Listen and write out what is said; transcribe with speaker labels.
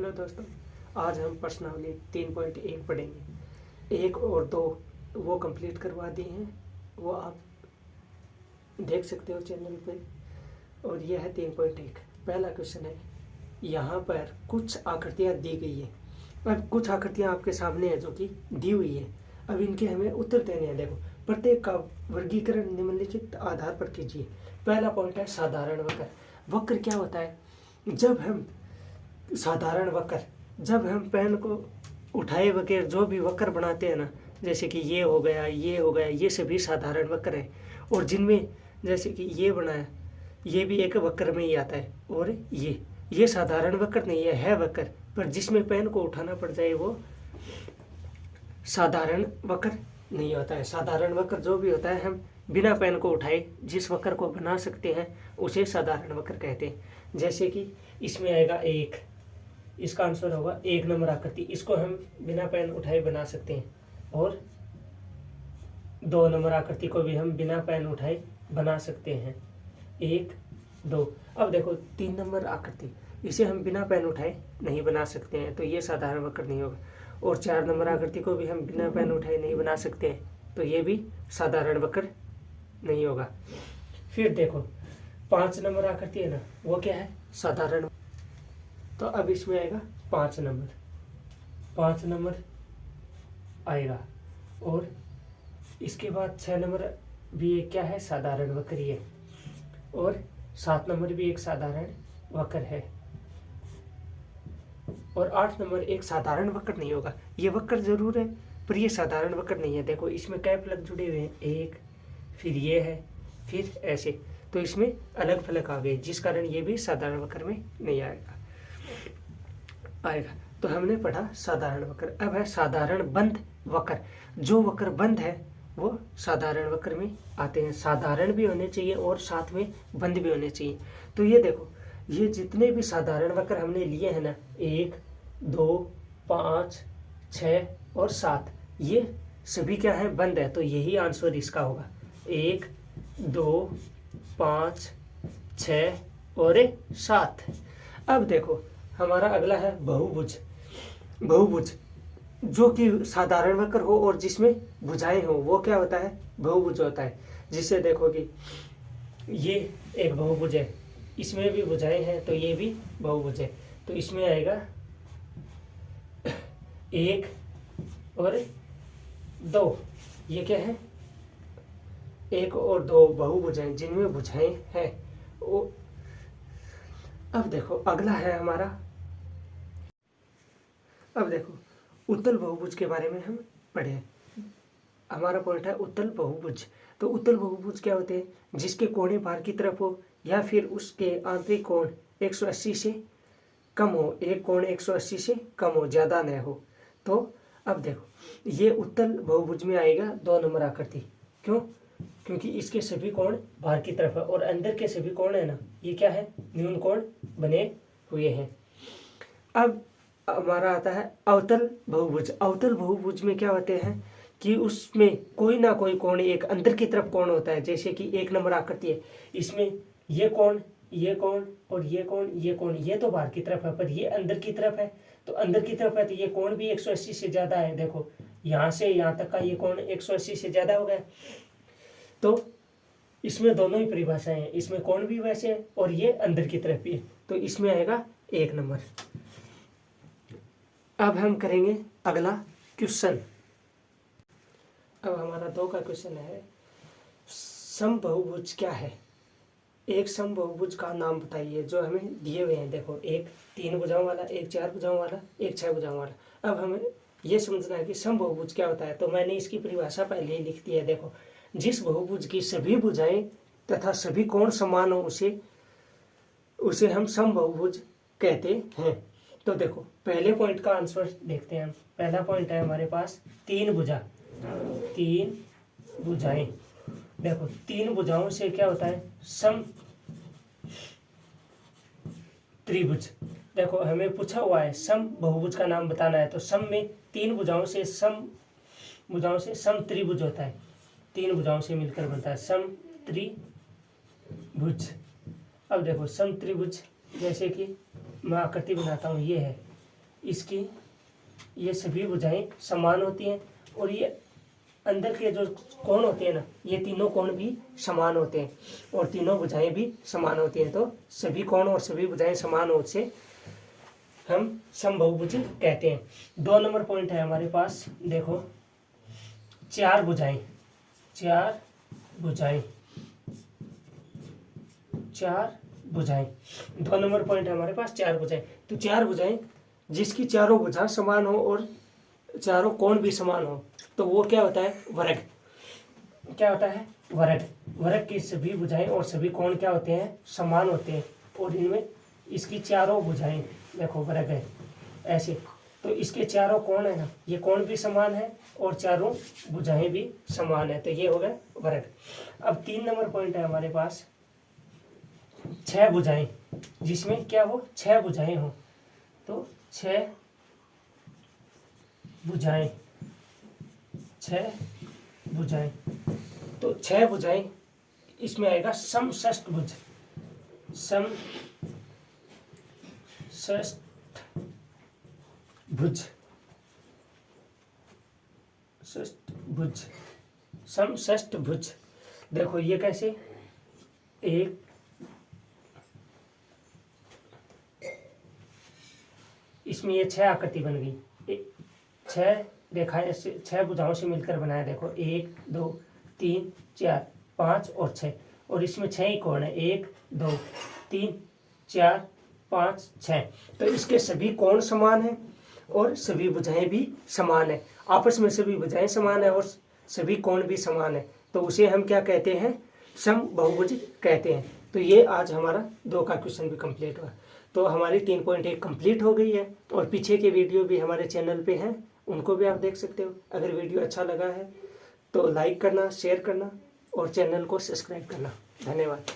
Speaker 1: Hello दोस्तों, आज हम प्रश्नावली 3.1 पढ़ेंगे। 1 और 2 वो कंप्लीट करवा दिए हैं, वो आप देख सकते हो चैनल पे। और यह है 3.1। पहला क्वेश्चन है, यहाँ पर कुछ आकृतियाँ दी गई है। अब कुछ आकृतियाँ आपके सामने है जो कि दी हुई है। अब इनके हमें उत्तर देने हैं। देखो, प्रत्येक का वर्गीकरण निम्नलिखित आधार पर कीजिए। पहला पॉइंट है साधारण वक्र। वक्र क्या होता है? जब हम साधारण वक्र, जब हम पेन को उठाए बगैर जो भी वक्र बनाते हैं ना, जैसे कि ये हो गया, ये हो गया, ये सभी साधारण वक्र है। और जिनमें जैसे कि ये बनाया, ये भी एक वक्र में ही आता है। और ये साधारण वक्र नहीं है वक्र, पर जिसमें पेन को उठाना पड़ जाए वो साधारण वक्र नहीं होता है। साधारण वक्र जो भी होता है, हम बिना पेन को उठाए जिस वक्र को बना सकते हैं उसे साधारण वक्र कहते हैं। जैसे कि इसमें आएगा 1, इसका आंसर होगा 1 नंबर आकृति। इसको हम बिना पेन उठाए बना सकते हैं। और 2 नंबर आकृति को भी हम बिना पेन उठाए बना सकते हैं। 1, 2। अब देखो 3 नंबर आकृति, इसे हम बिना पेन उठाए नहीं बना सकते हैं, तो ये साधारण वक्र नहीं होगा। और 4 नंबर आकृति को भी हम बिना पेन उठाए नहीं बना सकते हैं, तो ये भी साधारण वक्र नहीं होगा। फिर देखो 5 नंबर आकृति है ना, वो क्या है? साधारण। तो अब इसमें आएगा 5 नंबर आएगा। और इसके बाद 6 नंबर भी एक क्या है? साधारण वक्र ही है। और 7 नंबर भी एक साधारण वक्र है। और 8 नंबर एक साधारण वक्र नहीं होगा। ये वक्र जरूर है पर ये साधारण वक्र नहीं है। देखो इसमें क्या फलक जुड़े हुए हैं, एक, फिर ये है, फिर ऐसे, तो इसमें अलग फलक आ गए, जिस कारण ये भी साधारण वक्र में नहीं आएगा। तो हमने पढ़ा साधारण वक्र। अब है साधारण बंद वक्र। जो वक्र बंद है वो साधारण वक्र में आते हैं। साधारण भी होने चाहिए और साथ में बंद भी होने चाहिए। तो ये देखो, ये जितने भी साधारण वक्र हमने लिए हैं ना, 1, 2, 5, 6 और 7, ये सभी क्या है? बंद है। तो यही आंसर इसका होगा। 1, 2, 5, 6 और 7। अब देखो हमारा अगला है बहुभुज। बहुभुज जो कि साधारण वक्र हो और जिसमें भुजाएं हो, वो क्या होता है? बहुभुज होता है। जिससे देखो कि ये एक बहुभुज है, इसमें भी भुजाएं हैं, तो ये भी बहुभुज है। तो इसमें आएगा 1 और 2। ये क्या है? 1 और 2 बहुभुजाएं जिनमें भुजाएं हैं। अब देखो अगला है हमारा, अब देखो उत्तल बहुभुज के बारे में हम पढ़े। हमारा पॉइंट है उत्तल बहुभुज। तो उत्तल बहुभुज क्या होते हैं? जिसके कोणे बाहर की तरफ हो या फिर उसके आंतरिक कोण 180 से कम हो। एक कोण 180 से कम हो, ज़्यादा न हो। तो अब देखो ये उत्तल बहुभुज में आएगा 2 नंबर आकृति। क्यों? क्योंकि इसके सभी कोण बाहर की तरफ है और अंदर के सभी कोण है ना, ये क्या है? न्यून कोण बने हुए हैं। अब हमारा आता है अवतल बहुभुज। अवतल बहुभुज में क्या होते हैं कि उसमें कोई ना कोई कोण एक अंदर की तरफ कोण होता है। जैसे कि 1 नंबर आकृति है, इसमें ये कोण, ये कोण और ये कोण, ये कोण, ये तो बाहर की तरफ है पर ये अंदर की तरफ है। तो अंदर की तरफ है तो ये कोण भी 180 से ज़्यादा है। देखो यहाँ से यहाँ तक का ये कोण 180 से ज़्यादा हो गया। तो इसमें दोनों ही परिभाषाएं हैं, इसमें कोण भी वैसे है और ये अंदर की तरफ भी है। तो इसमें आएगा 1 नंबर। अब हम करेंगे अगला क्वेश्चन। अब हमारा 2 का क्वेश्चन है, समबहुभुज क्या है? एक समबहुभुज का नाम बताइए जो हमें दिए हुए हैं। देखो, एक 3 भुजाओं वाला, एक 4 भुजाओं वाला, एक 6 भुजाओं वाला। अब हमें ये समझना है कि समबहुभुज क्या होता है। तो मैंने इसकी परिभाषा पहले ही लिख दी है। देखो, जिस बहुभुज की सभी भुजाएं तथा सभी कोण समान हो उसे हम समबहुभुज कहते हैं। तो देखो पहले पॉइंट का आंसर देखते हैं हम। पहला पॉइंट है हमारे पास 3 भुजा, 3 भुजाएं। देखो 3 भुजाओं से क्या होता है? सम त्रिभुज। देखो हमें पूछा हुआ है सम बहुभुज का नाम बताना है, तो सम में 3 भुजाओं से सम त्रिभुज होता है। 3 भुजाओं से मिलकर बनता है सम त्रिभुज। अब देखो सम त्रिभुज, जैसे कि मैं आकृति बनाता हूँ, ये है इसकी ये सभी भुजाएं समान होती हैं और ये अंदर के जो कोण होते हैं ना, ये तीनों कोण भी समान होते हैं और तीनों भुजाएं भी समान होती हैं। तो सभी कोण और सभी भुजाएं समान होने से हम समबहुभुज कहते हैं। 2 नंबर पॉइंट है हमारे पास, देखो 4 भुजाएं, 4 भुजाएं, 4 भुजाएं। 2 नंबर पॉइंट है हमारे पास 4 भुजाएं। तो 4 भुजाएं जिसकी चारों भुजा समान हो और चारों कोण भी समान हो, तो वो क्या होता है, वर्ग। क्या होता है, वर्ग। वर्ग की सभी भुजाएं और सभी कोण क्या होते हैं, समान होते हैं और इनमें इसकी चारों भुजाएं देखो वर्ग है ऐसे, तो इसके चारों कोण है ना, ये कोण भी समान है और चारों भुजाएं भी समान है, तो ये हो गया वर्ग। अब 3 नंबर पॉइंट है हमारे पास 6 भुजाएं, जिसमें क्या हो, 6 भुजाएं हो। तो 6 भुजाएं, 6 भुजाएं, तो 6 भुजाएं इसमें आएगा समषष्ठभुज, समषष्ठभुज, षष्ठभुज, समषष्ठभुज। देखो ये कैसे, एक इसमें ये 6 आकृति बन गई, 6 रेखाएं 6 भुजाओं से मिलकर बनाया। देखो 1 2 3 4 5 और 6, और इसमें 6 ही कोण है, 1 2 3 4 5 6। तो इसके सभी कोण समान हैं और सभी भुजाएं भी समान है, आपस में सभी भुजाएं समान है और सभी कोण भी समान है, तो उसे हम क्या कहते हैं, समबहुभुज कहते हैं। तो ये आज हमारा 2 का क्वेश्चन भी कंप्लीट हुआ। तो हमारी 3.1 कंप्लीट हो गई है और पीछे के वीडियो भी हमारे चैनल पे हैं, उनको भी आप देख सकते हो। अगर वीडियो अच्छा लगा है तो लाइक करना, शेयर करना और चैनल को सब्सक्राइब करना। धन्यवाद।